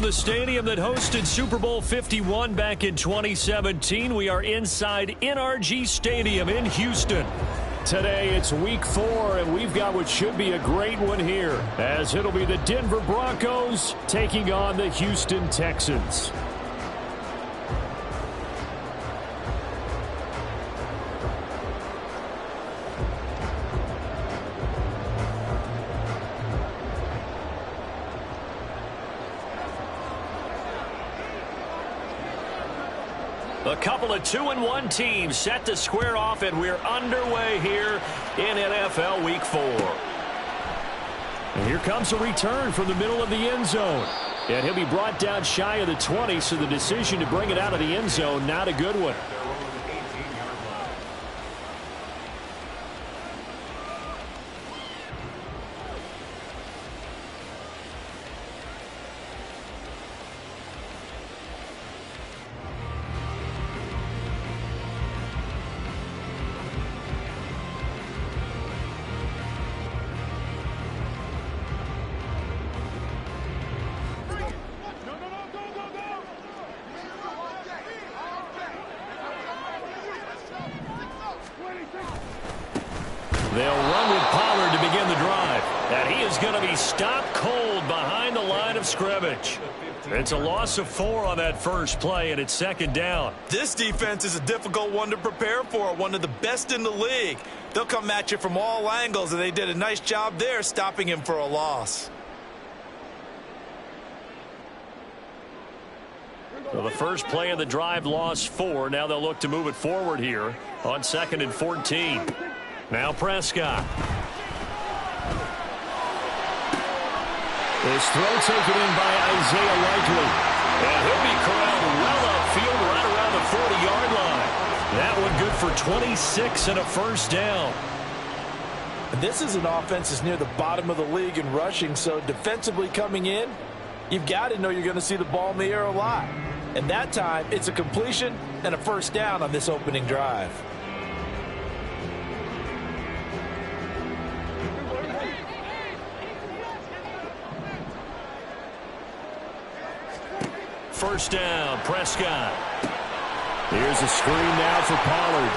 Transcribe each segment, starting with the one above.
From the stadium that hosted Super Bowl 51 back in 2017, we are inside NRG Stadium in Houston. Today it's week 4, and we've got what should be a great one here, as it'll be the Denver Broncos taking on the Houston Texans. A couple of 2-1 teams set to square off, and we're underway here in NFL Week 4. And here comes a return from the middle of the end zone. And he'll be brought down shy of the 20, so the decision to bring it out of the end zone, not a good one. They'll run with Pollard to begin the drive. And he is going to be stopped cold behind the line of scrimmage. It's a loss of 4 on that first play, and it's second down. This defense is a difficult one to prepare for, one of the best in the league. They'll come at you from all angles, and they did a nice job there stopping him for a loss. Well, the first play of the drive lost 4. Now they'll look to move it forward here on 2nd and 14. Now Prescott. This throw taken in by Isaiah Likely. And he'll be corralled well upfield right around the 40-yard line. That one good for 26 and a first down. This is an offense that's near the bottom of the league in rushing, so defensively coming in, you've got to know you're going to see the ball in the air a lot. And that time, it's a completion and a first down on this opening drive. First down, Prescott. Here's a screen now for Pollard.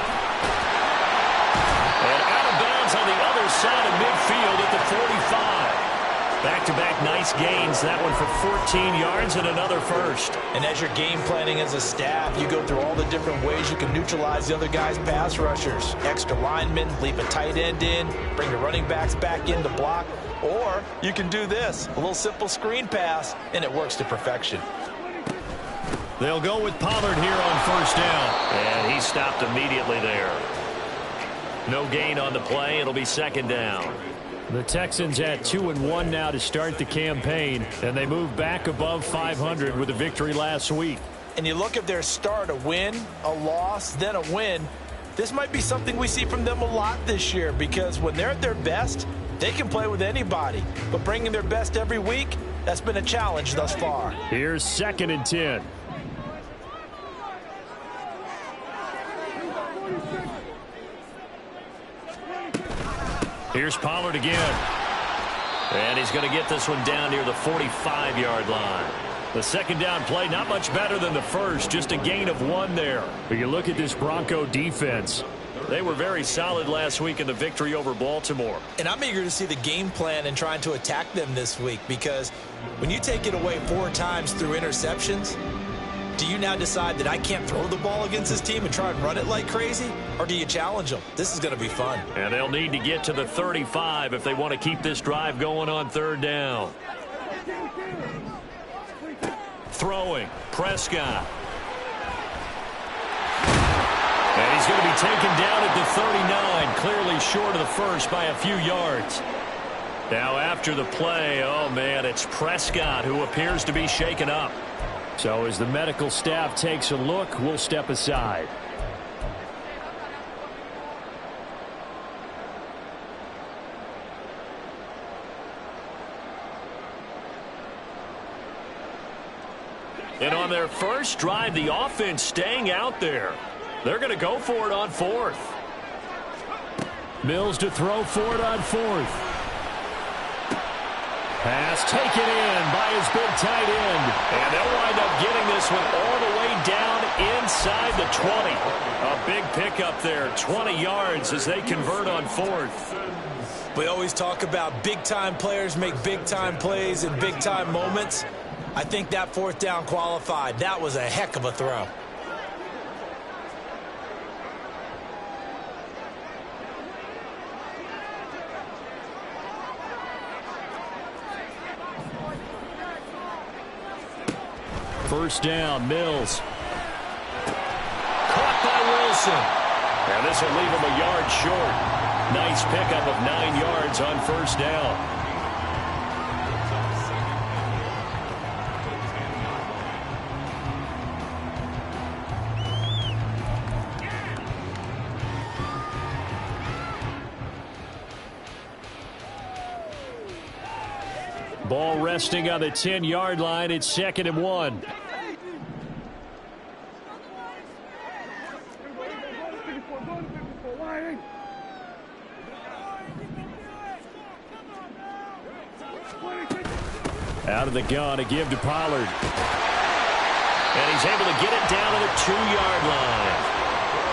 And out of bounds on the other side of midfield at the 45. Back-to-back nice gains. That one for 14 yards and another first. And as you're game planning as a staff, you go through all the different ways you can neutralize the other guy's pass rushers. Extra linemen, leave a tight end in, bring the running backs back in to block. Or you can do this, a little simple screen pass, and it works to perfection. They'll go with Pollard here on first down. And he stopped immediately there. No gain on the play. It'll be second down. The Texans at 2-1 now to start the campaign. And they move back above 500 with a victory last week. And you look at their start, a win, a loss, then a win. This might be something we see from them a lot this year, because when they're at their best, they can play with anybody. But bringing their best every week, that's been a challenge thus far. Here's 2nd and 10. Here's Pollard again. And he's going to get this one down near the 45-yard line. The second down play, not much better than the first, just a gain of 1 there. But you look at this Bronco defense. They were very solid last week in the victory over Baltimore. And I'm eager to see the game plan and trying to attack them this week, because when you take it away 4 times through interceptions, do you now decide that I can't throw the ball against this team and try and run it like crazy? Or do you challenge them? This is going to be fun. And they'll need to get to the 35 if they want to keep this drive going on third down. Throwing, Prescott. And he's going to be taken down at the 39, clearly short of the first by a few yards. Now after the play, oh man, it's Prescott who appears to be shaken up. So as the medical staff takes a look, we'll step aside. And on their first drive, the offense staying out there. They're going to go for it on 4th. Mills to throw for it on 4th. Pass taken in by his big tight end. And they'll wind up getting this one all the way down inside the 20. A big pickup there, 20 yards as they convert on fourth. We always talk about big-time players make big-time plays in big-time moments. I think that fourth down qualified. That was a heck of a throw. First down, Mills. Caught by Wilson. And this will leave him a yard short. Nice pickup of 9 yards on first down. Ball resting on the 10-yard line. It's 2nd and 1. Out of the gun, a give to Pollard. And he's able to get it down to the 2-yard line.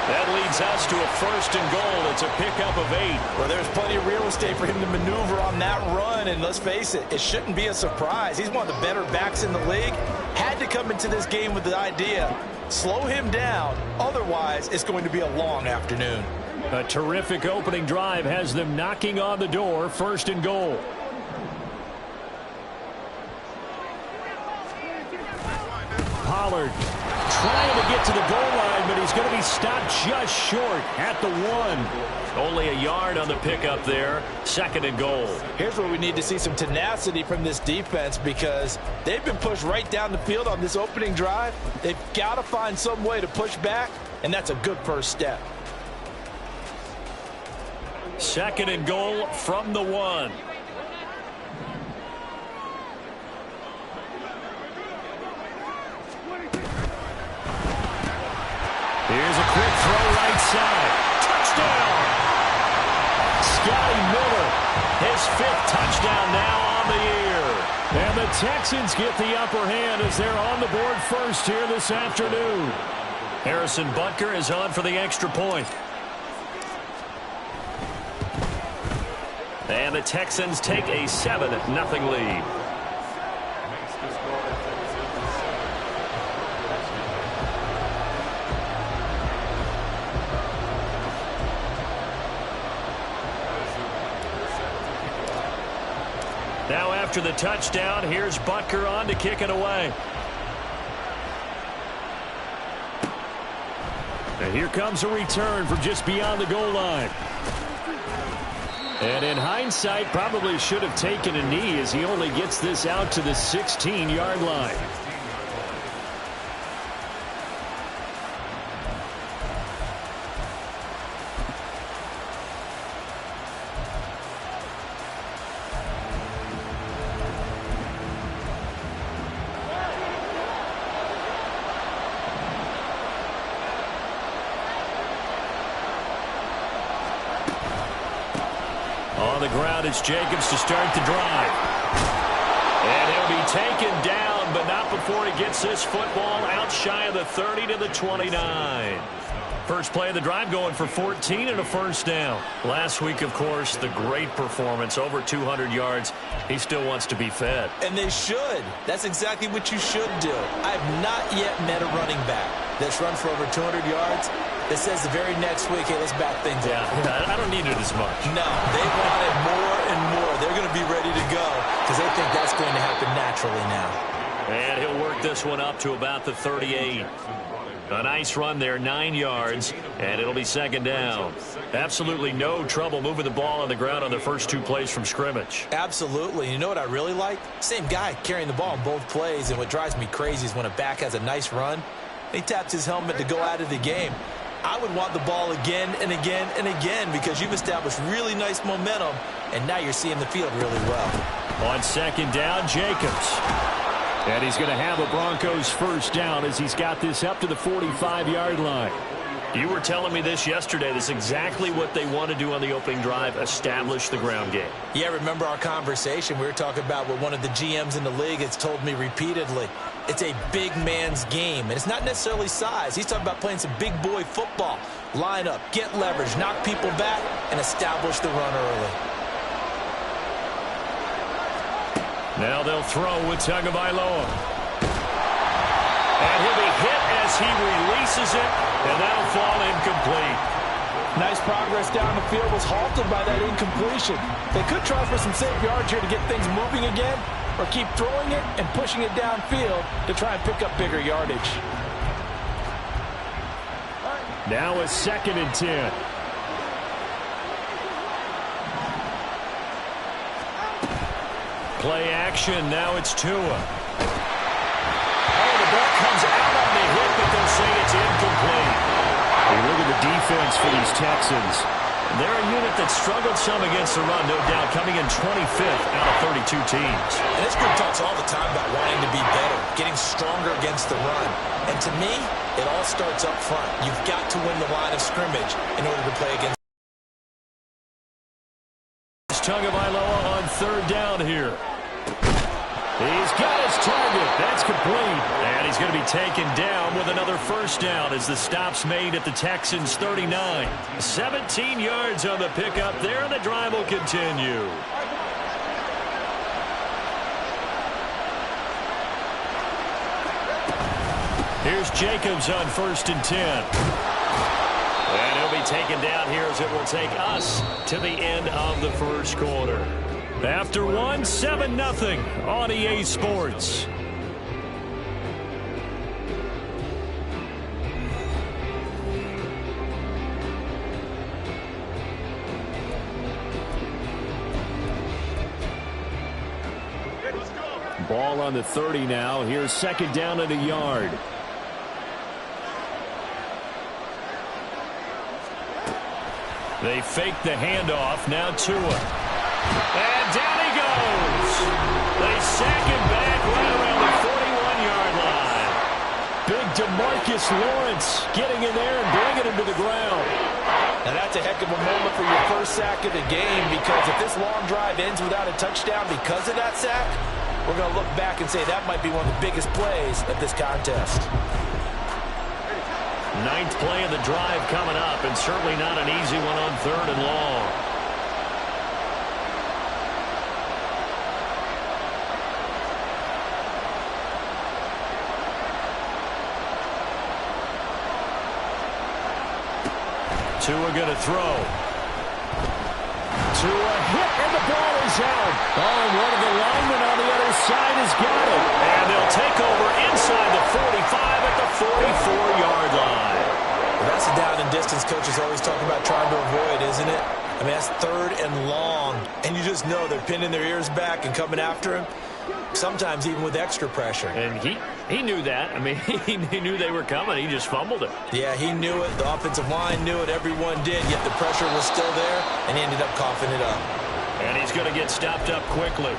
That leads us to a 1st and goal. It's a pickup of 8. Well, there's plenty of real estate for him to maneuver on that run, and let's face it, it shouldn't be a surprise. He's one of the better backs in the league. Had to come into this game with the idea, slow him down, otherwise it's going to be a long afternoon. A terrific opening drive has them knocking on the door, 1st and goal. Pollard trying to get to the goal line, but he's going to be stopped just short at the 1. Only a yard on the pickup there. 2nd and goal. Here's where we need to see some tenacity from this defense because they've been pushed right down the field on this opening drive. They've got to find some way to push back, and that's a good first step. 2nd and goal from the 1. Here's a quick throw right side. Touchdown! Scotty Miller, his 5th touchdown now on the year. And the Texans get the upper hand as they're on the board first here this afternoon. Harrison Butker is on for the extra point. And the Texans take a 7-0 lead. Now after the touchdown, here's Butker on to kick it away. And here comes a return from just beyond the goal line. And in hindsight, probably should have taken a knee as he only gets this out to the 16-yard line. On the ground, it's Jacobs to start the drive. And he'll be taken down, but not before he gets this football out shy of the 30 to the 29. First play of the drive going for 14 and a first down. Last week, of course, the great performance, over 200 yards. He still wants to be fed. And they should. That's exactly what you should do. I have not yet met a running back that's run for over 200 yards that says the very next week, hey, let's back things up. Yeah, I don't need it as much. No, they want it more and more. They're going to be ready to go because they think that's going to happen naturally now. And he'll work this one up to about the 38. A nice run there, 9 yards, and it'll be 2nd down. Absolutely no trouble moving the ball on the ground on the first 2 plays from scrimmage. Absolutely. You know what I really like? Same guy carrying the ball on both plays, and what drives me crazy is when a back has a nice run, he taps his helmet to go out of the game. I would want the ball again and again and again because you've established really nice momentum, and now you're seeing the field really well. On 2nd down, Jacobs. And he's going to have a Broncos first down as he's got this up to the 45-yard line. You were telling me this yesterday. This is exactly what they want to do on the opening drive, establish the ground game. Yeah, remember our conversation? We were talking about what one of the GMs in the league has told me repeatedly. It's a big man's game, and it's not necessarily size. He's talking about playing some big boy football. Line up, get leverage, knock people back, and establish the run early. Now they'll throw with Tagovailoa. And he'll be hit as he releases it, and that'll fall incomplete. Nice progress down the field, was halted by that incompletion. They could try for some safe yards here to get things moving again, or keep throwing it and pushing it downfield to try and pick up bigger yardage. Now a 2nd and 10. Play action, now it's Tua. Ball comes out on the hit, but they'll say it's incomplete. You look at the defense for these Texans. They're a unit that struggled some against the run, no doubt, coming in 25th out of 32 teams. And this group talks all the time about wanting to be better, getting stronger against the run. And to me, it all starts up front. You've got to win the line of scrimmage in order to play against. Tagovailoa on 3rd down here. He's got his target. That's complete. And he's going to be taken down with another 1st down as the stop's made at the Texans' 39. 17 yards on the pickup there, and the drive will continue. Here's Jacobs on 1st and 10. And he'll be taken down here as it will take us to the end of the 1st quarter. After 7-0 on EA Sports. Ball on the 30 now. Here's 2nd down and a yard. They fake the handoff. Now Tua. And down he goes. They sack him back right around the 41-yard line. Big DeMarcus Lawrence getting in there and bringing him to the ground. Now that's a heck of a moment for your 1st sack of the game, because if this long drive ends without a touchdown because of that sack, we're going to look back and say that might be one of the biggest plays of this contest. 9th play of the drive coming up, and certainly not an easy one on 3rd and long. Tua going to throw. Tua hit, and the ball is out. Oh, and one of the linemen on the other side has got it. And they'll take over inside the 45 at the 44-yard line. Well, that's a down and distance coaches always talking about trying to avoid, isn't it? I mean, that's 3rd and long. And you just know they're pinning their ears back and coming after him, sometimes even with extra pressure. And he knew that. I mean, he knew they were coming. He just fumbled it. Yeah, he knew it. The offensive line knew it. Everyone did, yet the pressure was still there, and he ended up coughing it up. And he's going to get stopped up quickly.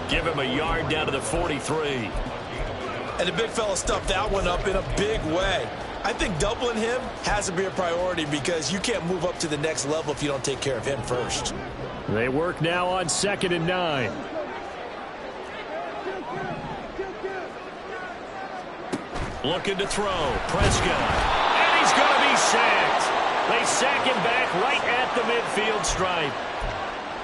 Give him a yard down to the 43. And the big fella stuffed that one up in a big way. I think doubling him has to be a priority, because you can't move up to the next level if you don't take care of him first. They work now on 2nd and 9. Looking to throw. Prescott. And he's going to be sacked. They sack him back right at the midfield stripe.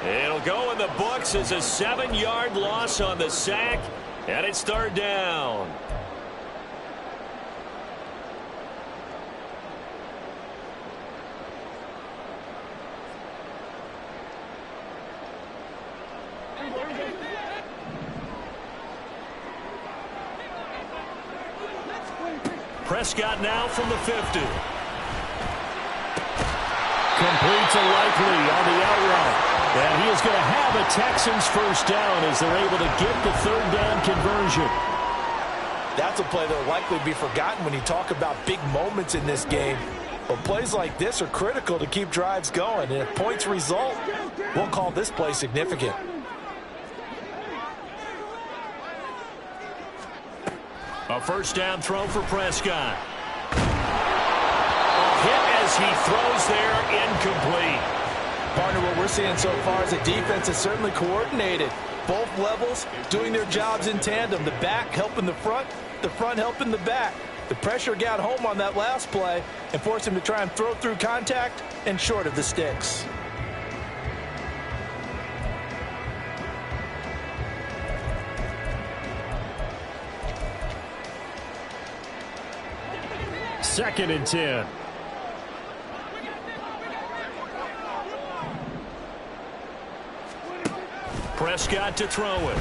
It'll go in the books as a 7-yard loss on the sack, and it's 3rd down. Prescott now from the 50. Completes a Likely on the out route. And he is going to have a Texans 1st down as they're able to get the 3rd down conversion. That's a play that will likely be forgotten when you talk about big moments in this game. But plays like this are critical to keep drives going. And if points result, we'll call this play significant. A 1st down throw for Prescott. Hit as he throws there, incomplete. Partner, what we're seeing so far is the defense is certainly coordinated. Both levels doing their jobs in tandem. The back helping the front helping the back. The pressure got home on that last play and forced him to try and throw through contact and short of the sticks. Second and 10. Prescott to throw it.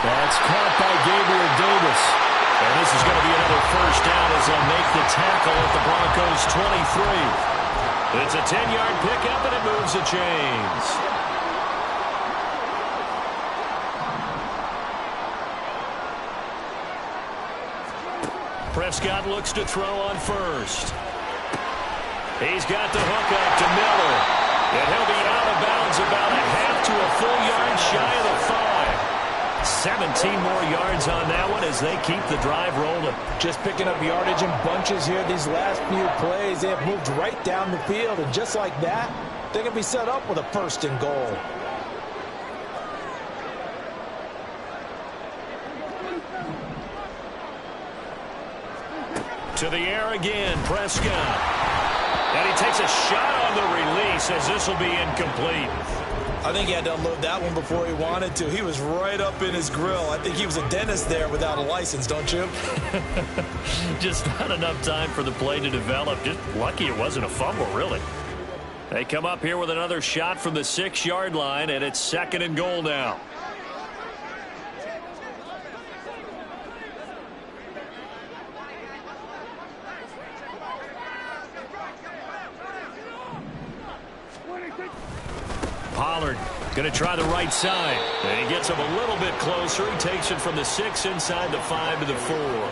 That's caught by Gabriel Davis. And this is going to be another first down as they'll make the tackle at the Broncos 23. It's a 10-yard pickup, and it moves the chains. Prescott looks to throw on first. He's got the hook up to Miller. And he'll be out of bounds about a half to a full yard shy of the 5. 17 more yards on that one as they keep the drive rolling. Just picking up yardage in bunches here. These last few plays, they have moved right down the field. And just like that, they're going to be set up with a first and goal. To the air again, Prescott. And he takes a shot on the release as this will be incomplete. I think he had to unload that one before he wanted to. He was right up in his grill. I think he was a dentist there without a license, don't you? Just not enough time for the play to develop. Just lucky it wasn't a fumble, really. They come up here with another shot from the 6-yard line, and it's second and goal now. Pollard going to try the right side. And he gets him a little bit closer. He takes it from the 6 inside the 5 to the 4.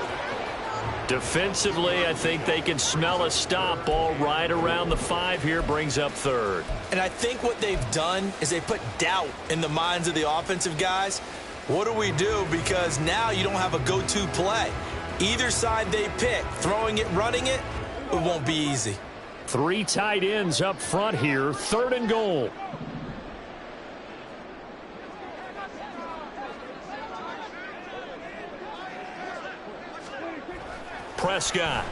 Defensively, I think they can smell a stop. Ball right around the 5 here, brings up third. And I think what they've done is they put doubt in the minds of the offensive guys. What do we do? Because now you don't have a go-to play. Either side they pick, throwing it, running it, it won't be easy. 3 tight ends up front here, third and goal. Prescott.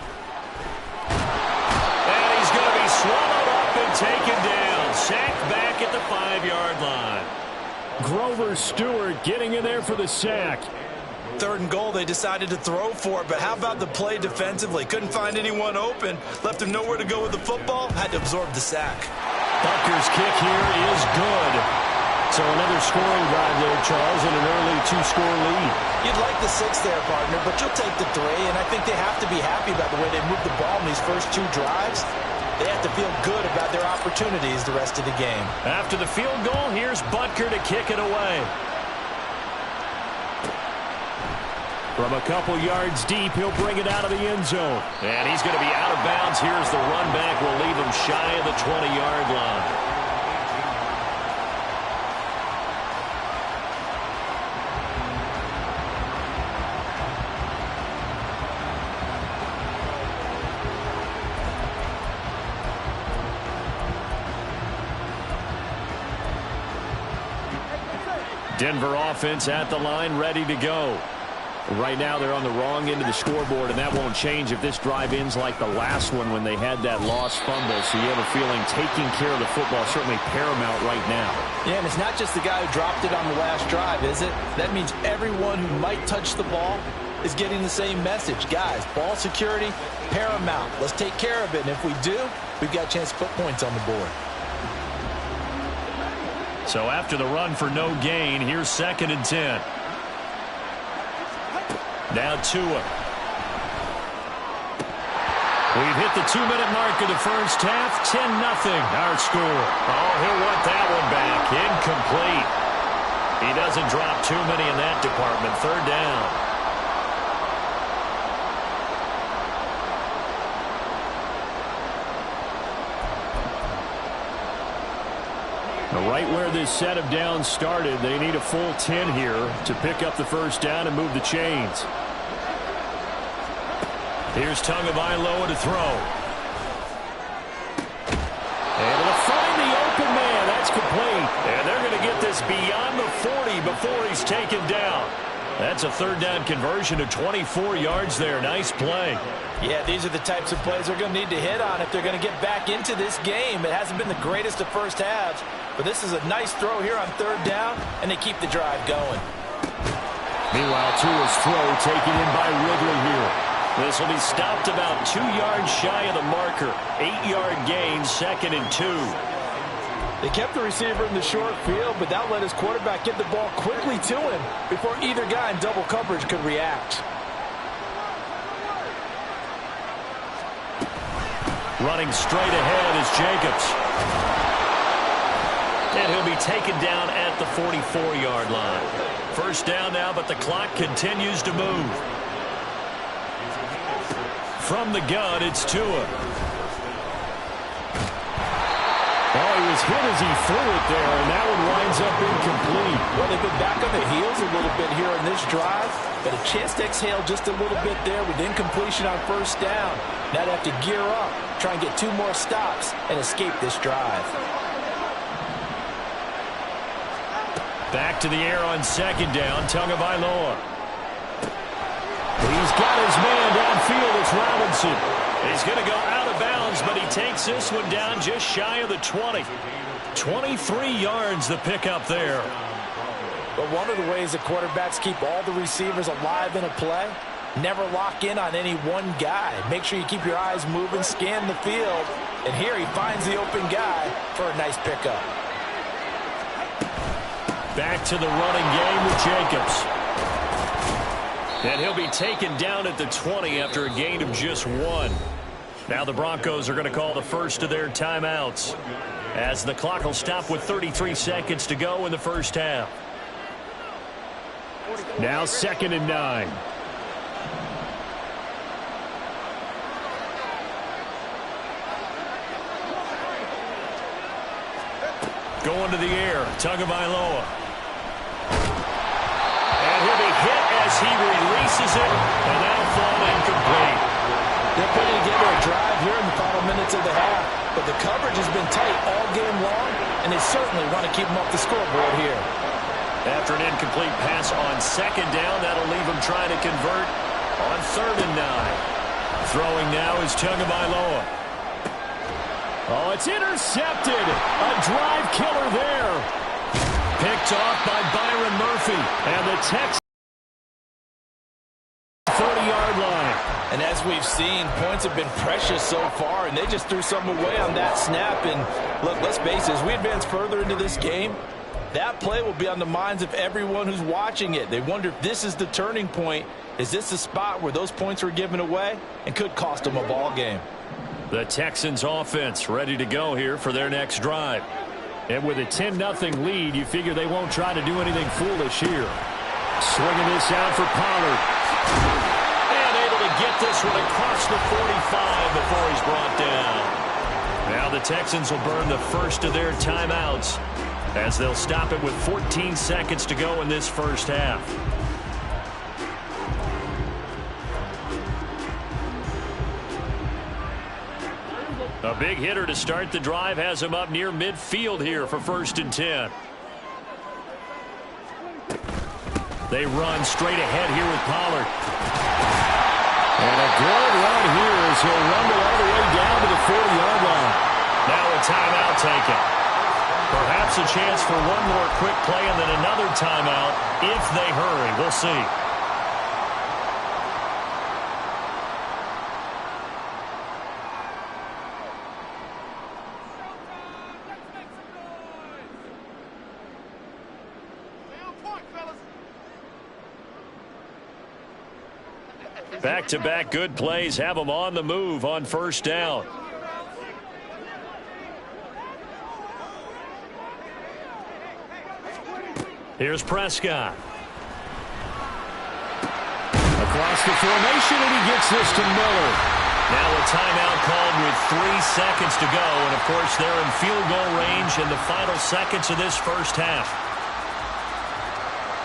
And he's going to be swallowed up and taken down. Sacked back at the 5-yard line. Grover Stewart getting in there for the sack. Third and goal, they decided to throw for it, but how about the play defensively? Couldn't find anyone open, left him nowhere to go with the football, had to absorb the sack. Butker's kick here is good. So another scoring drive there, Charles, and an early 2-score lead. You'd like the 6 there, partner, but you'll take the 3, and I think they have to be happy about the way they moved the ball in these first 2 drives. They have to feel good about their opportunities the rest of the game. After the field goal, here's Butker to kick it away. From a couple yards deep, he'll bring it out of the end zone. And he's going to be out of bounds. Here's the run back. Will leave him shy of the 20-yard line. Denver offense at the line, ready to go. Right now they're on the wrong end of the scoreboard, and that won't change if this drive ends like the last one when they had that lost fumble. So you have a feeling taking care of the football is certainly paramount right now. Yeah, and it's not just the guy who dropped it on the last drive, is it? That means everyone who might touch the ball is getting the same message. Guys, ball security, paramount. Let's take care of it, and if we do, we've got a chance to put points on the board. So after the run for no gain, here's second and 10. Now Tua. We've hit the 2-minute mark of the first half. 10-0 our score. Oh, he'll want that one back. Incomplete. He doesn't drop too many in that department. Third down. Right where this set of downs started, they need a full 10 here to pick up the first down and move the chains. Here's Tagovailoa to throw. this beyond the 40 before he's taken down. That's a third down conversion of 24 yards there. Nice play. Yeah, these are the types of plays they're going to need to hit on if they're going to get back into this game. It hasn't been the greatest of first halves, but this is a nice throw here on third down, and they keep the drive going. Meanwhile, Tua's throw taken in by Ridley here. This will be stopped about 2 yards shy of the marker. 8-yard gain, 2nd and 2. They kept the receiver in the short field, but that let his quarterback get the ball quickly to him before either guy in double coverage could react. Running straight ahead is Jacobs. And he'll be taken down at the 44-yard line. First down now, but the clock continues to move. From the gun, it's Tua. Oh, he was hit as he threw it there, and that one winds up incomplete. Well, they've been back on the heels a little bit here in this drive, but a chance to exhale just a little bit there with incompletion on first down. Now they have to gear up, try and get 2 more stops, and escape this drive. Back to the air on second down, Tagovailoa. He's got his man downfield. It's Robinson. He's going to go out of bounds, but he takes this one down just shy of the 20. 23 yards the pickup there. But one of the ways the quarterbacks keep all the receivers alive in a play, never lock in on any one guy. Make sure you keep your eyes moving, scan the field. And here he finds the open guy for a nice pickup. Back to the running game with Jacobs. And he'll be taken down at the 20 after a gain of just 1. Now the Broncos are going to call the first of their timeouts, as the clock will stop with 33 seconds to go in the first half. Now 2nd and 9. Going to the air, Tagovailoa. And he'll be hit as he releases it, and that'll fall incomplete. They're putting together a drive here in the final minutes of the half, but the coverage has been tight all game long, and they certainly want to keep them off the scoreboard here. After an incomplete pass on second down, that'll leave them trying to convert on 3rd and 9. Throwing now is Tagovailoa. Oh, it's intercepted. A drive killer there. Picked off by Byron Murphy. And the Texans 30-yard line. And as we've seen, points have been precious so far, and they just threw something away on that snap. And look, let's face it, as we advance further into this game, that play will be on the minds of everyone who's watching it. They wonder if this is the turning point. Is this the spot where those points were given away and could cost them a ball game? The Texans offense ready to go here for their next drive. And with a 10-0 lead, you figure they won't try to do anything foolish here. Swinging this out for Pollard. And able to get this one across the 45 before he's brought down. Now the Texans will burn the first of their timeouts, as they'll stop it with 14 seconds to go in this first half. A big hitter to start the drive has him up near midfield here for 1st and 10. They run straight ahead here with Pollard. And a good run here as he'll rumble all the way down to the 40-yard line. Now a timeout taken. Perhaps a chance for one more quick play and then another timeout if they hurry. We'll see. Back-to-back good plays have them on the move on first down. Here's Prescott. Across the formation, and he gets this to Miller. Now a timeout called with 3 seconds to go. And, of course, they're in field goal range in the final seconds of this first half.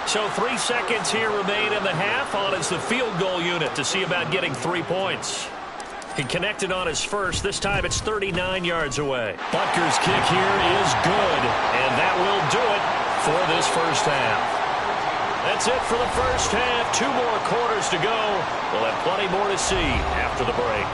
So 3 seconds here remain in the half. On is the field goal unit to see about getting 3 points. He connected on his first. This time it's 39 yards away. Butker's kick here is good, and that will do it for first half. That's it for the first half. 2 more quarters to go. We'll have plenty more to see after the break.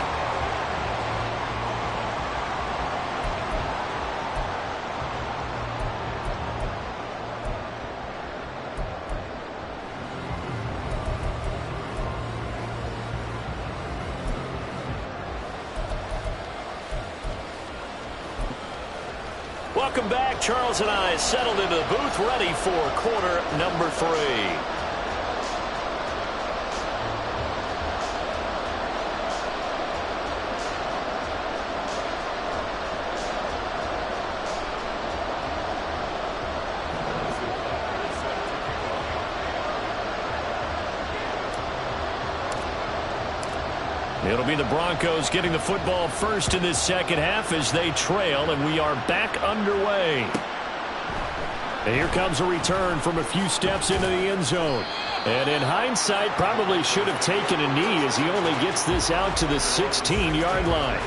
Welcome back. Charles and I settled into the booth, ready for quarter number 3. It'll be the Broncos getting the football first in this second half as they trail, and we are back underway. And here comes a return from a few steps into the end zone. And in hindsight, probably should have taken a knee as he only gets this out to the 16-yard line.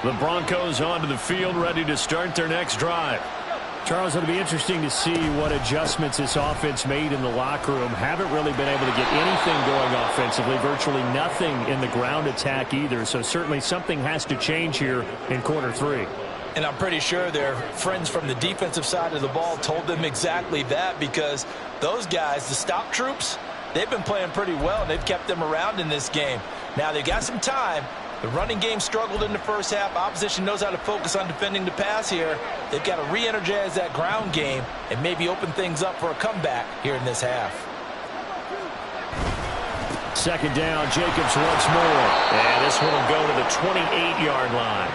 The Broncos onto the field, ready to start their next drive. Charles, it'll be interesting to see what adjustments this offense made in the locker room. Haven't really been able to get anything going offensively, virtually nothing in the ground attack either. So certainly something has to change here in quarter 3. And I'm pretty sure their friends from the defensive side of the ball told them exactly that, because those guys, the stop troops, they've been playing pretty well, and they've kept them around in this game. Now they've got some time. The running game struggled in the first half. Opposition knows how to focus on defending the pass here. They've got to re-energize that ground game and maybe open things up for a comeback here in this half. Second down, Jacobs once more. And this one will go to the 28-yard line.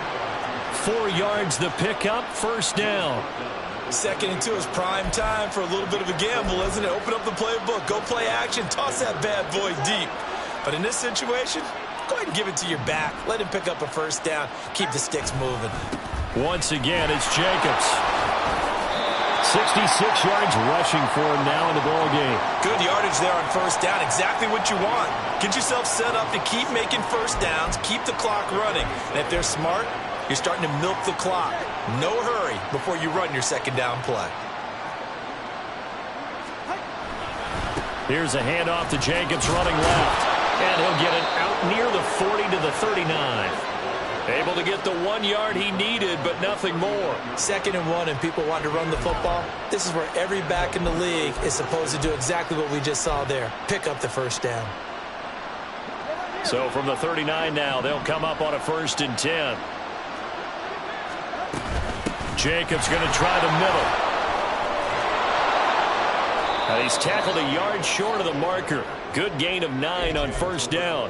4 yards the pickup, first down. 2nd and 2 is prime time for a little bit of a gamble, isn't it? Open up the playbook, go play action, toss that bad boy deep. But in this situation, go ahead and give it to your back. Let him pick up a first down. Keep the sticks moving. Once again, it's Jacobs. 66 yards rushing for him now in the ball game. Good yardage there on first down. Exactly what you want. Get yourself set up to keep making first downs. Keep the clock running. And if they're smart, you're starting to milk the clock. No hurry before you run your second down play. Here's a handoff to Jacobs running left. And he'll get it out near the 40 to the 39. Able to get the 1 yard he needed, but nothing more. 2nd and 1, and people want to run the football. This is where every back in the league is supposed to do exactly what we just saw there. Pick up the first down. So from the 39 now, they'll come up on a 1st and 10. Jacobs going to try the middle. And he's tackled a yard short of the marker. Good gain of 9 on first down.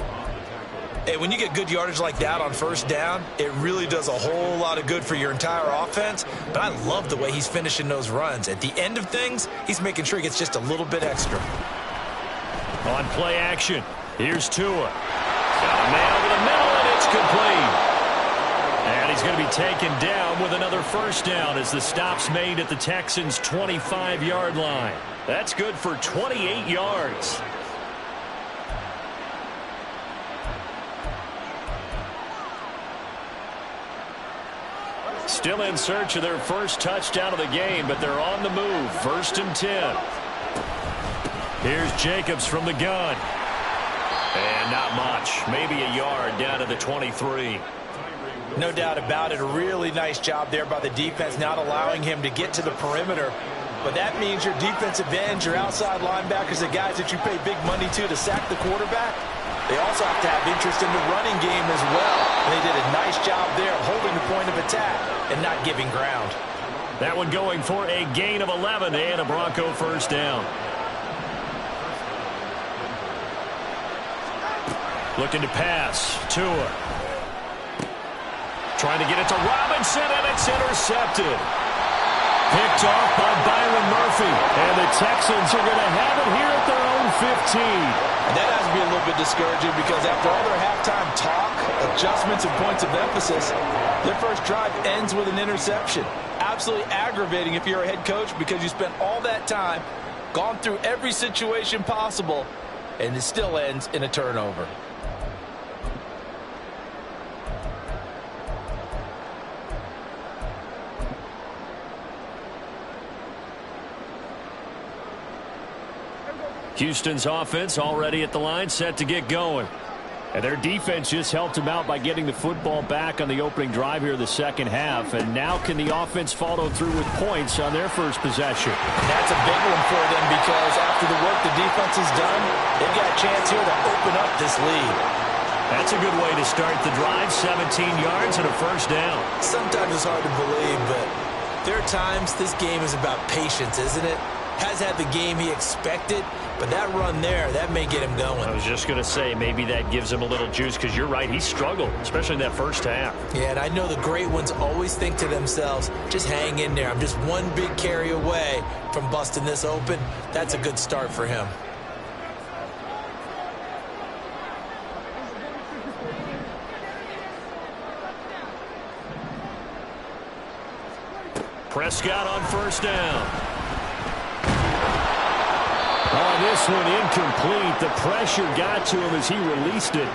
Hey, when you get good yardage like that on first down, it really does a whole lot of good for your entire offense. But I love the way he's finishing those runs. At the end of things, he's making sure he gets just a little bit extra. On play action, here's Tua. Got a man over the middle, and it's complete. And he's going to be taken down with another first down as the stop's made at the Texans' 25-yard line. That's good for 28 yards. Still in search of their first touchdown of the game, but they're on the move. 1st and 10. Here's Jacobs from the gun. And not much. Maybe a yard down to the 23. No doubt about it. A really nice job there by the defense, not allowing him to get to the perimeter. But that means your defensive ends, your outside linebackers, the guys that you pay big money to sack the quarterback, they also have to have interest in the running game as well. And they did a nice job there of holding the point of attack and not giving ground. That one going for a gain of 11 and a Bronco first down. Looking to pass. Tua. Trying to get it to Robinson, and it's intercepted. Picked off by Byron Murphy. And the Texans are going to have it here at their own 15. And that has to be a little bit discouraging because after all their halftime talk, adjustments, and points of emphasis, their first drive ends with an interception. Absolutely aggravating if you're a head coach because you spent all that time Gone through every situation possible, and it still ends in a turnover. Houston's offense already at the line, set to get going. And their defense just helped them out by getting the football back on the opening drive here in the second half. And now can the offense follow through with points on their first possession? That's a big one for them because after the work the defense has done, they've got a chance here to open up this lead. That's a good way to start the drive. 17 yards and a first down. Sometimes it's hard to believe, but there are times this game is about patience, isn't it? Has had the game he expected, but that run there, that may get him going. I was just going to say, maybe that gives him a little juice because you're right, he struggled, especially in that first half. Yeah, and I know the great ones always think to themselves, just hang in there. I'm just one big carry away from busting this open. That's a good start for him. Prescott on first down. Oh, this one incomplete. The pressure got to him as he released it.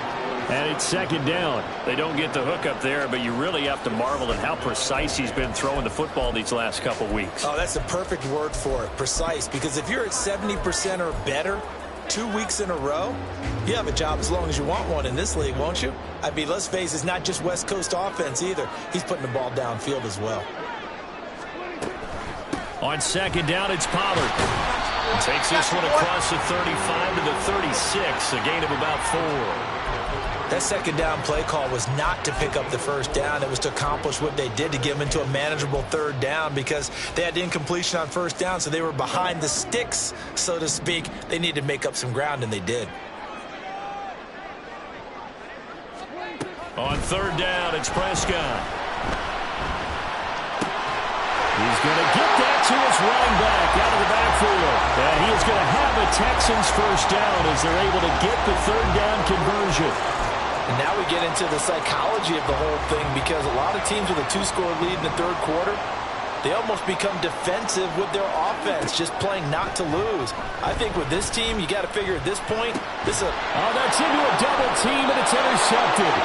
And it's second down. They don't get the hook up there, but you really have to marvel at how precise he's been throwing the football these last couple weeks. Oh, that's the perfect word for it, precise. Because if you're at 70% or better 2 weeks in a row, you have a job as long as you want one in this league, won't you? I mean, let's face it, it's not just West Coast offense either. He's putting the ball downfield as well. On second down, it's Pollard. Takes this one across the 35 to the 36, a gain of about 4. That second down play call was not to pick up the first down. It was to accomplish what they did to get them into a manageable third down because they had incompletion on first down, so they were behind the sticks, so to speak. They needed to make up some ground, and they did. On third down, it's Prescott. He's going to get that to his running back out of the backfield. And he is going to have a Texans first down as they're able to get the third down conversion. And now we get into the psychology of the whole thing because a lot of teams with a 2-score lead in the third quarter, they almost become defensive with their offense, just playing not to lose. I think with this team, you got to figure at this point, this is a... Oh, that's into a double team, and it's intercepted.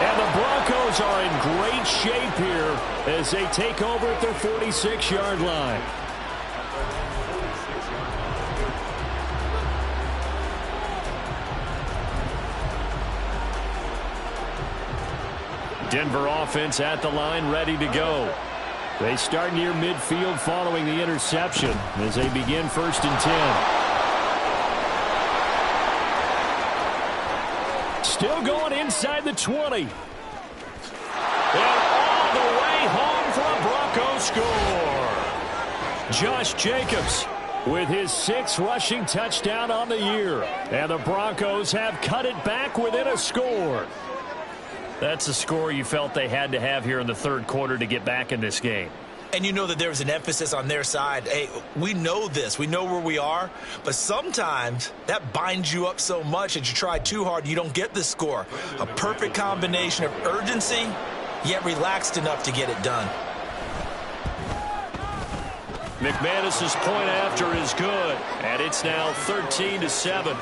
And the Broncos are in great shape here as they take over at their 46-yard line. Denver offense at the line, ready to go. They start near midfield following the interception as they begin 1st and 10. Still going inside the 20. And all the way home for a Broncos score. Josh Jacobs with his 6th rushing touchdown on the year. And the Broncos have cut it back within a score. That's a score you felt they had to have here in the third quarter to get back in this game. And you know that there was an emphasis on their side. Hey, we know this. We know where we are. But sometimes that binds you up so much that you try too hard, you don't get the score. A perfect combination of urgency, yet relaxed enough to get it done. McManus's point after is good. And it's now 13-7.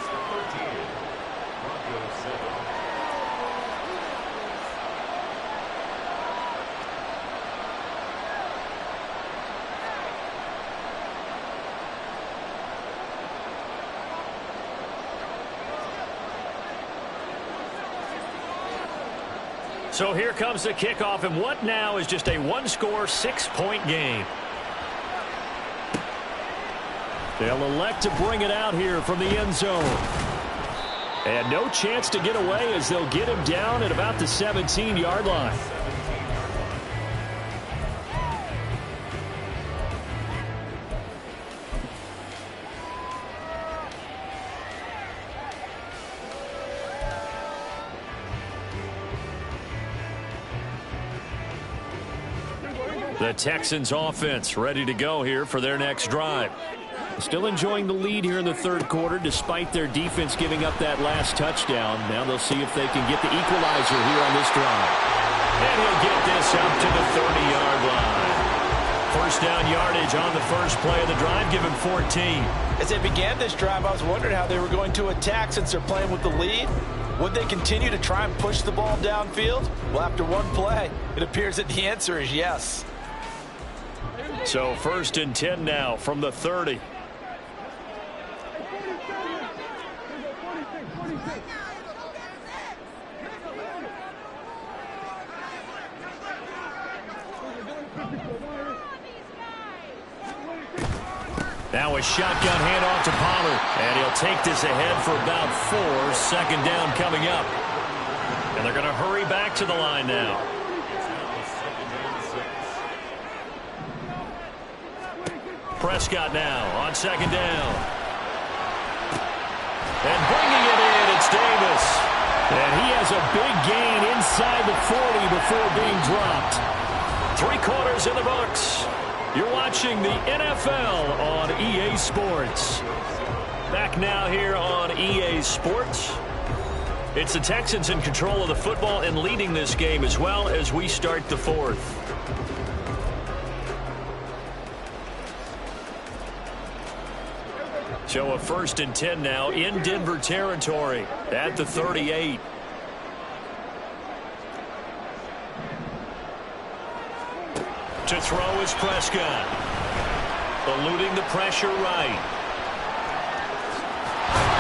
So here comes the kickoff, and what now is just a 1-score, 6-point game. They'll elect to bring it out here from the end zone. And no chance to get away as they'll get him down at about the 17-yard line. The Texans offense ready to go here for their next drive. Still enjoying the lead here in the third quarter despite their defense giving up that last touchdown. Now they'll see if they can get the equalizer here on this drive. And he'll get this up to the 30-yard line. first down yardage on the first play of the drive, give him 14. As they began this drive, I was wondering how they were going to attack since they're playing with the lead. Would they continue to try and push the ball downfield? Well, after one play, it appears that the answer is yes. So 1st and 10 now from the 30. Now a shotgun handoff to Pollard, and he'll take this ahead for about 4. 2nd down coming up. And they're going to hurry back to the line now. Prescott now on 2nd down. And bringing it in, it's Davis. And he has a big gain inside the 40 before being dropped. 3 quarters in the books. You're watching the NFL on EA Sports. Back now here on EA Sports. It's the Texans in control of the football and leading this game as well as we start the 4th. So a 1st and 10 now in Denver territory at the 38. To throw is Prescott. Eluding the pressure right.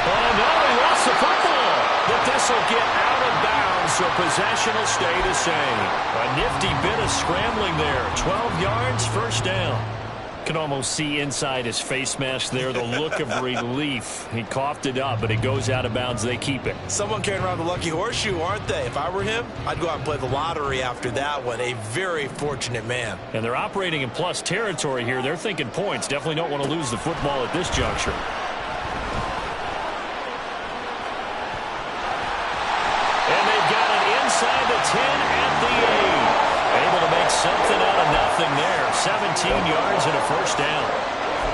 Oh, no, he lost the football. But this will get out of bounds, so possession will stay the same. A nifty bit of scrambling there. 12 yards, 1st down. Can almost see inside his face mask there the look of relief. He coughed it up, but it goes out of bounds. They keep it. Someone carrying around the lucky horseshoe, aren't they? If I were him, I'd go out and play the lottery after that one. A very fortunate man. And they're operating in plus territory here. They're thinking points. Definitely don't want to lose the football at this juncture. And they've got it inside the 10 at the 8. Able to make something out of nothing there. 17 yards and a 1st down.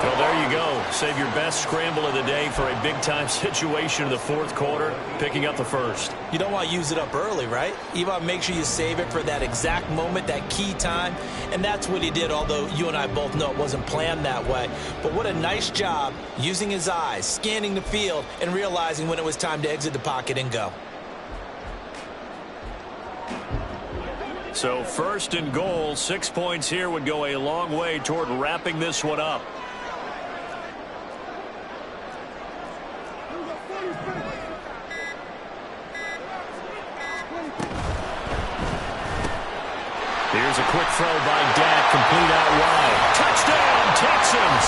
Well, there you go. Save your best scramble of the day for a big-time situation in the 4th quarter, picking up the 1st. You don't want to use it up early, right? You want to make sure you save it for that exact moment, that key time. And that's what he did, although you and I both know it wasn't planned that way. But what a nice job using his eyes, scanning the field, and realizing when it was time to exit the pocket and go. So 1st and goal, 6 points here would go a long way toward wrapping this one up. Here's a quick throw by Dak, complete out wide. Touchdown, Texans!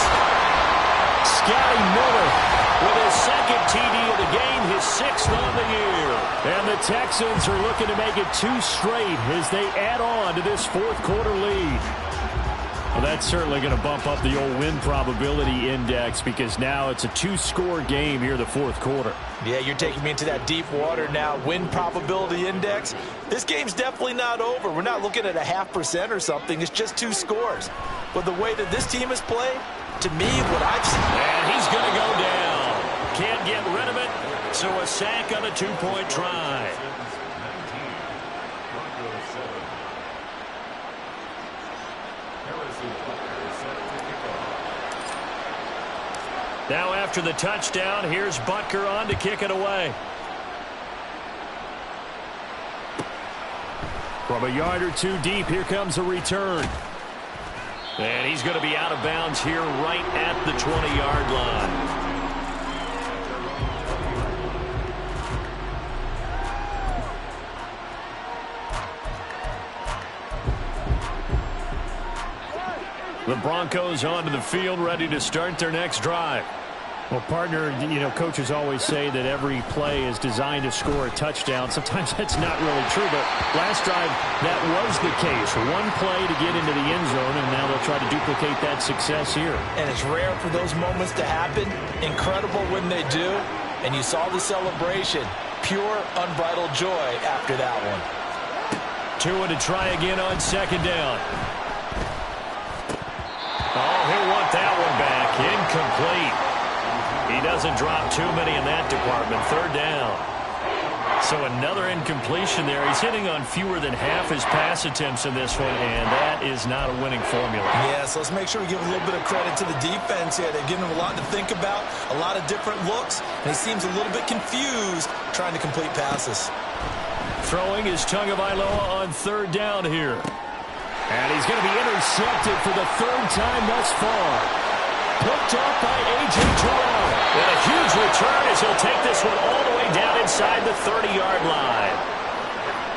Scotty Miller with his 2nd TD of the game, his 6th on the year. And the Texans are looking to make it 2 straight as they add on to this 4th quarter lead. Well, that's certainly going to bump up the old win probability index because now it's a 2-score game here in the 4th quarter. Yeah, you're taking me into that deep water now. Win probability index. This game's definitely not over. We're not looking at a 0.5% or something. It's just 2 scores. But the way that this team has played, to me, what I've seen. And he's going to go down. Can't get rid of it. So a sack on a 2-point try. Now after the touchdown, here's Butker on to kick it away. From a yard or 2 deep, here comes a return. And he's going to be out of bounds here right at the 20-yard line. The Broncos onto the field, ready to start their next drive. Well, partner, you know, coaches always say that every play is designed to score a touchdown. Sometimes that's not really true, but last drive, that was the case. 1 play to get into the end zone, and now they'll try to duplicate that success here. And it's rare for those moments to happen. Incredible when they do. And you saw the celebration. Pure, unbridled joy after that one. Tua to try again on 2nd down. Oh, he'll want that one back. Incomplete. He doesn't drop too many in that department. 3rd down. So another incompletion there. He's hitting on fewer than half his pass attempts in this one, and that is not a winning formula. Yeah, so let's make sure we give a little bit of credit to the defense here. They've given him a lot to think about, a lot of different looks, and he seems a little bit confused trying to complete passes. Throwing is Tagovailoa on third down here. And he's going to be intercepted for the third time thus far. Picked up by A.J. Terrell. And a huge return as he'll take this one all the way down inside the 30-yard line.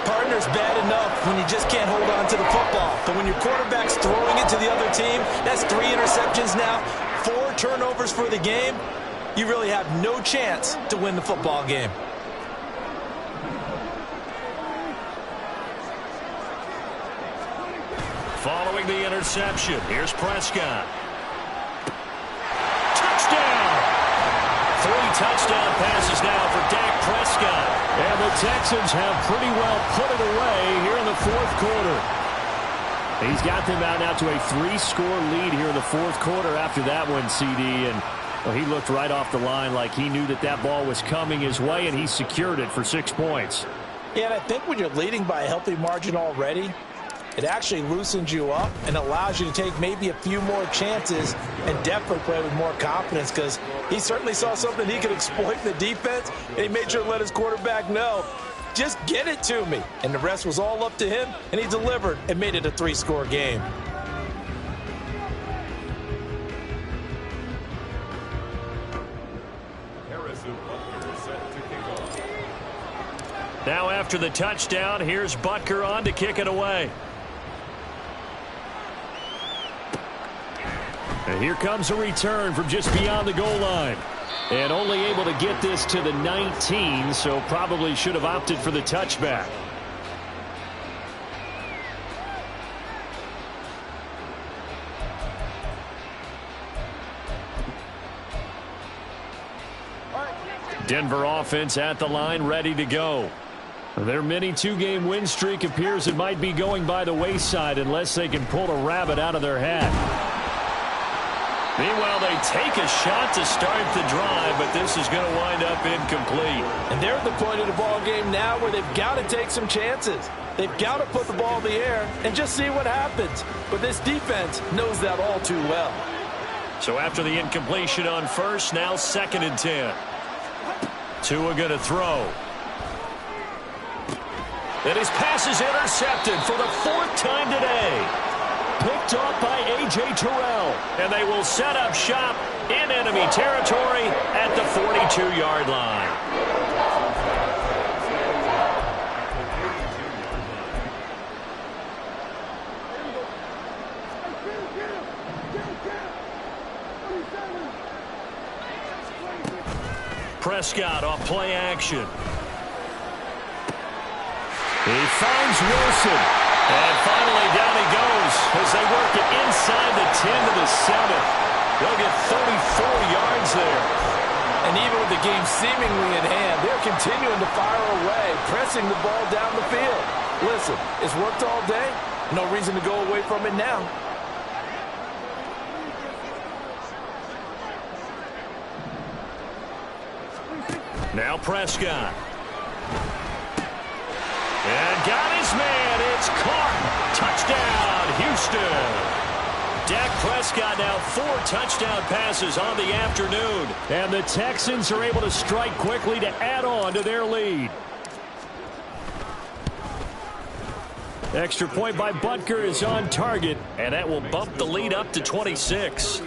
Partner's bad enough when you just can't hold on to the football. But when your quarterback's throwing it to the other team, that's 3 interceptions now, 4 turnovers for the game. You really have no chance to win the football game. Following the interception, here's Prescott. Touchdown! 3 touchdown passes now for Dak Prescott. And the Texans have pretty well put it away here in the fourth quarter. He's got them out now to a 3-score lead here in the fourth quarter after that one, CD. And well, he looked right off the line like he knew that that ball was coming his way, and he secured it for 6 points. Yeah, and I think when you're leading by a healthy margin already, it actually loosens you up and allows you to take maybe a few more chances and definitely play with more confidence, because he certainly saw something he could exploit in the defense, and he made sure to let his quarterback know, just get it to me. And the rest was all up to him, and he delivered and made it a 3-score game. Now after the touchdown, here's Butker on to kick it away. And here comes a return from just beyond the goal line. And only able to get this to the 19, so probably should have opted for the touchback. Denver offense at the line, ready to go. Their mini 2-game win streak appears it might be going by the wayside unless they can pull a rabbit out of their hat. Meanwhile, they take a shot to start the drive, but this is going to wind up incomplete. And they're at the point of the ball game now where they've got to take some chances. They've got to put the ball in the air and just see what happens. But this defense knows that all too well. So after the incompletion on first, now 2nd and 10. Tua going to throw. And his pass is intercepted for the 4th time today. Picked off by A.J. Terrell. And they will set up shop in enemy territory at the 42-yard line. Prescott off play action. He finds Wilson. And finally down he goes as they work it inside the 10 to the 7. They'll get 34 yards there. And even with the game seemingly in hand, they're continuing to fire away, pressing the ball down the field. Listen, it's worked all day. No reason to go away from it now. Now Prescott. And got his man. It's caught. Touchdown, Houston. Dak Prescott now 4 touchdown passes on the afternoon. And the Texans are able to strike quickly to add on to their lead. Extra point by Butker is on target, and that will bump the lead up to 26.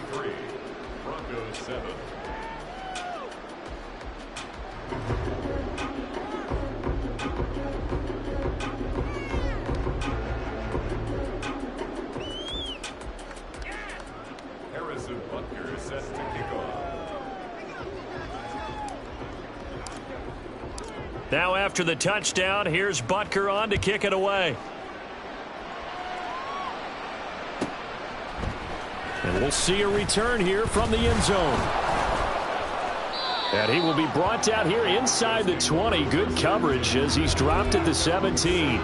Now after the touchdown, here's Butker on to kick it away. And we'll see a return here from the end zone. And he will be brought down here inside the 20. Good coverage as he's dropped at the 17.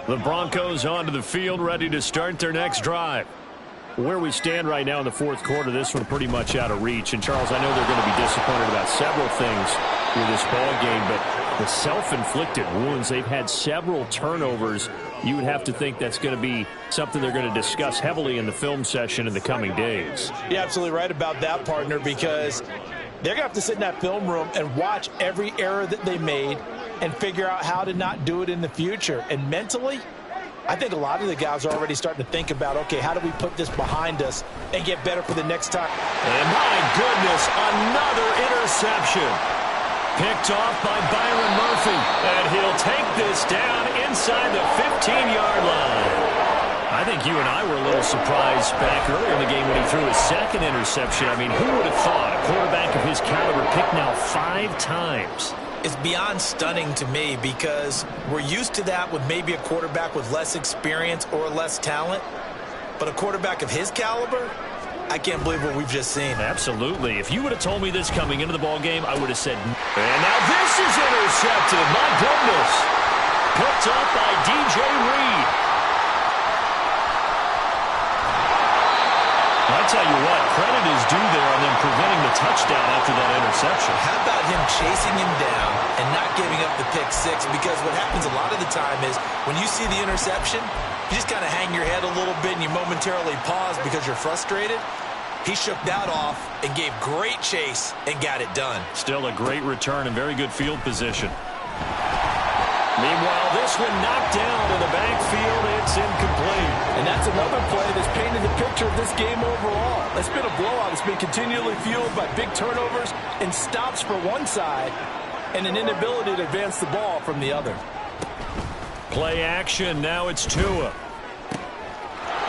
The Broncos onto the field, ready to start their next drive. Where we stand right now in the fourth quarter, this one pretty much out of reach. And, Charles, I know they're going to be disappointed about several things with this ball game, but the self-inflicted wounds, they've had several turnovers. You would have to think that's going to be something they're going to discuss heavily in the film session in the coming days. You're absolutely right about that, partner, because they're going to have to sit in that film room and watch every error that they made and figure out how to not do it in the future. And mentally, I think a lot of the guys are already starting to think about, okay, how do we put this behind us and get better for the next time? And my goodness, another interception. Picked off by Byron Murphy. And he'll take this down inside the 15-yard line. I think you and I were a little surprised back earlier in the game when he threw his second interception. I mean, who would have thought a quarterback of his caliber picked now 5 times? It's beyond stunning to me because we're used to that with maybe a quarterback with less experience or less talent. But a quarterback of his caliber, I can't believe what we've just seen. Absolutely. If you would have told me this coming into the ball game, I would have said, and now this is intercepted. My goodness. Picked up by DJ Reed. I tell you what, credit is due there on them preventing the touchdown after that interception. How about him chasing him down and not giving up the pick six? Because what happens a lot of the time is when you see the interception, you just kind of hang your head a little bit and you momentarily pause because you're frustrated. He shook that off and gave great chase and got it done. Still a great return and very good field position. Meanwhile, this one knocked down in the backfield. It's incomplete. And that's another play that's painted the picture of this game overall. It's been a blowout. It's been continually fueled by big turnovers and stops for one side and an inability to advance the ball from the other. Play action. Now it's Tua.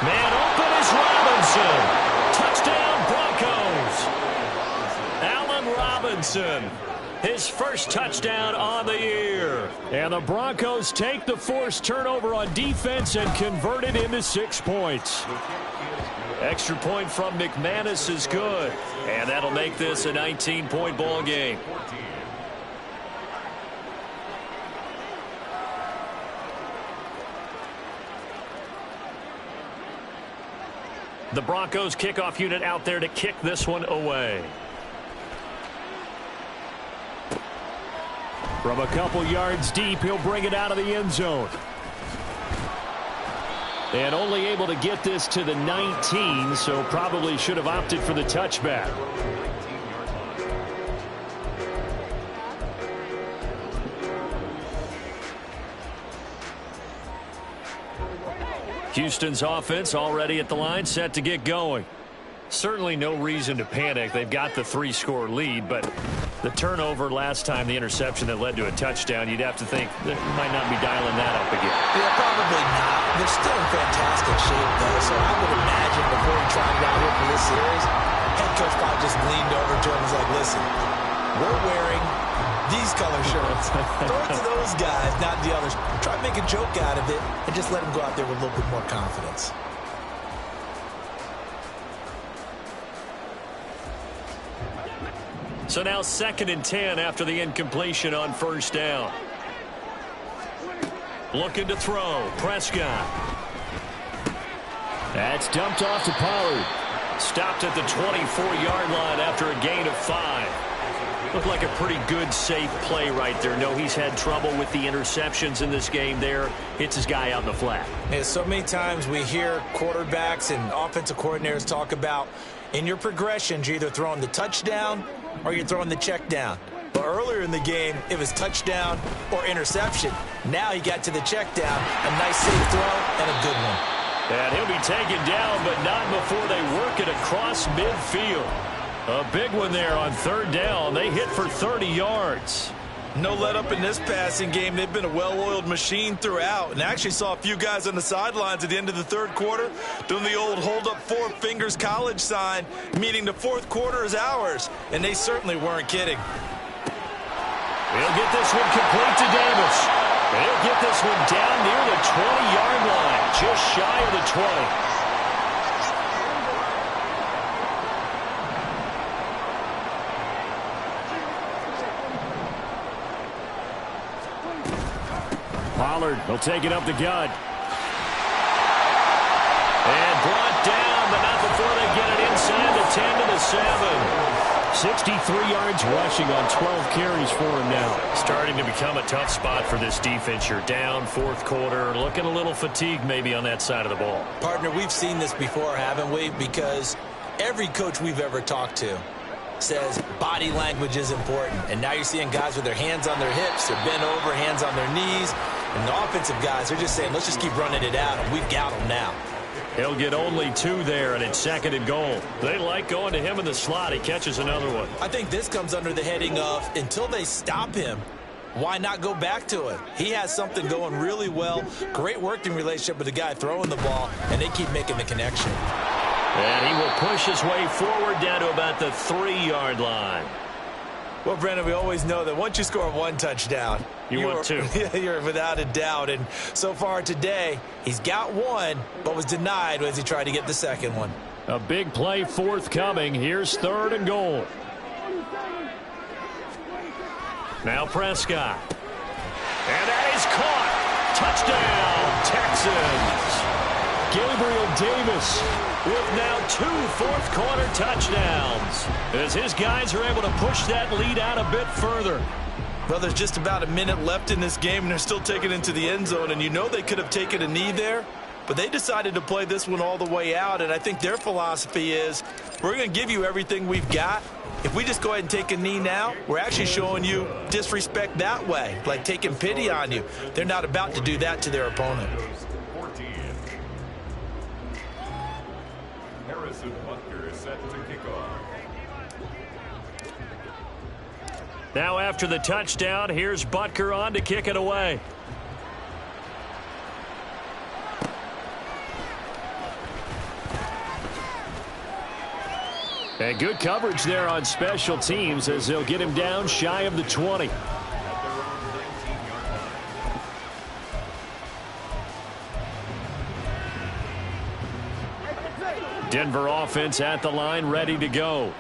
Man open is Robinson. Touchdown, Broncos. Allen Robinson. His first touchdown on the year. And the Broncos take the forced turnover on defense and convert it into 6 points. Extra point from McManus is good. And that'll make this a 19-point ball game. The Broncos kickoff unit out there to kick this one away. From a couple yards deep, he'll bring it out of the end zone. And only able to get this to the 19, so probably should have opted for the touchback. Houston's offense already at the line, set to get going. Certainly no reason to panic. They've got the 3-score lead, but the turnover last time, the interception that led to a touchdown, you'd have to think they might not be dialing that up again. Yeah, probably not. They're still in fantastic shape, though, so I would imagine before he tried it out here for this series, head coach probably just leaned over to him and was like, listen, we're wearing these color shirts. Throw it to those guys, not the others. Try to make a joke out of it and just let them go out there with a little bit more confidence. So now 2nd and 10 after the incompletion on first down. Looking to throw. Prescott. That's dumped off to Pollard. Stopped at the 24-yard line after a gain of 5. Looked like a pretty good, safe play right there. No, he's had trouble with the interceptions in this game there. Hits his guy out in the flat. Yeah, so many times we hear quarterbacks and offensive coordinators talk about in your progressions, you're either throwing the touchdown or you're throwing the check down. But earlier in the game, it was touchdown or interception. Now he got to the check down, a nice safe throw and a good one. And he'll be taken down, but not before they work it across midfield. A big one there on 3rd down. They hit for 30 yards. No let up in this passing game. They've been a well-oiled machine throughout. And I actually saw a few guys on the sidelines at the end of the 3rd quarter doing the old hold up 4 fingers college sign, meaning the 4th quarter is ours. And they certainly weren't kidding. He'll get this one complete to Davis. He'll get this one down near the 20-yard line, just shy of the 20. Pollard He'll take it up the gut. And brought down, but not before they get it inside the 10 to the 7. 63 yards rushing on 12 carries for him now. Starting to become a tough spot for this defense. You're down fourth quarter, looking a little fatigued maybe on that side of the ball. Partner, we've seen this before, haven't we? Because every coach we've ever talked to says body language is important. And now you're seeing guys with their hands on their hips, they're bent over, hands on their knees. And the offensive guys, they're just saying, let's just keep running it out, and we've got them now. He'll get only 2 there, and it's 2nd and goal. They like going to him in the slot. He catches another one. I think this comes under the heading of, until they stop him, why not go back to it? He has something going really well. Great working relationship with the guy throwing the ball, and they keep making the connection. And he will push his way forward down to about the 3-yard line. Well, Brandon, we always know that once you score 1 touchdown, you want 2. You're without a doubt. And so far today, he's got 1, but was denied as he tried to get the second one. A big play forthcoming. Here's 3rd and goal. Now Prescott. And that is caught. Touchdown, Texans. Gabriel Davis with now 2 fourth-quarter touchdowns as his guys are able to push that lead out a bit further. Well, there's just about a minute left in this game, and they're still taking it into the end zone. And you know they could have taken a knee there, but they decided to play this one all the way out. And I think their philosophy is, we're going to give you everything we've got. If we just go ahead and take a knee now, we're actually showing you disrespect that way, like taking pity on you. They're not about to do that to their opponent. Now after the touchdown, here's Butker on to kick it away. And good coverage there on special teams as they'll get him down shy of the 20. Denver offense at the line, ready to go.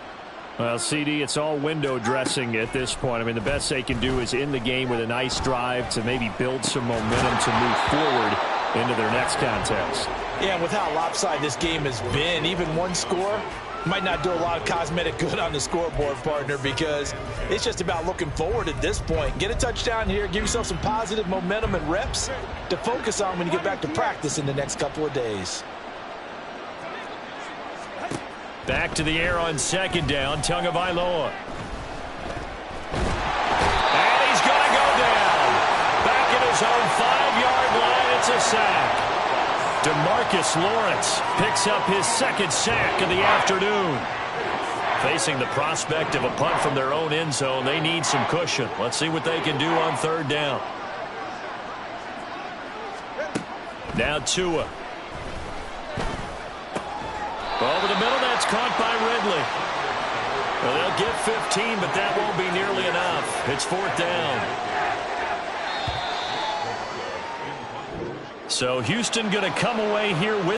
Well, CD, it's all window dressing at this point. I mean, the best they can do is in the game with a nice drive to maybe build some momentum to move forward into their next contest. Yeah, with how lopsided this game has been, even 1 score might not do a lot of cosmetic good on the scoreboard, partner, because it's just about looking forward at this point. Get a touchdown here, give yourself some positive momentum and reps to focus on when you get back to practice in the next couple of days. Back to the air on 2nd down, Tagovailoa. And he's going to go down. Back at his own 5-yard line, it's a sack. DeMarcus Lawrence picks up his 2nd sack of the afternoon. Facing the prospect of a punt from their own end zone, they need some cushion. Let's see what they can do on 3rd down. Now Tua. Over the middle, that's caught by Ridley. Well, they'll get 15, but that won't be nearly enough. It's 4th down. So Houston going to come away here with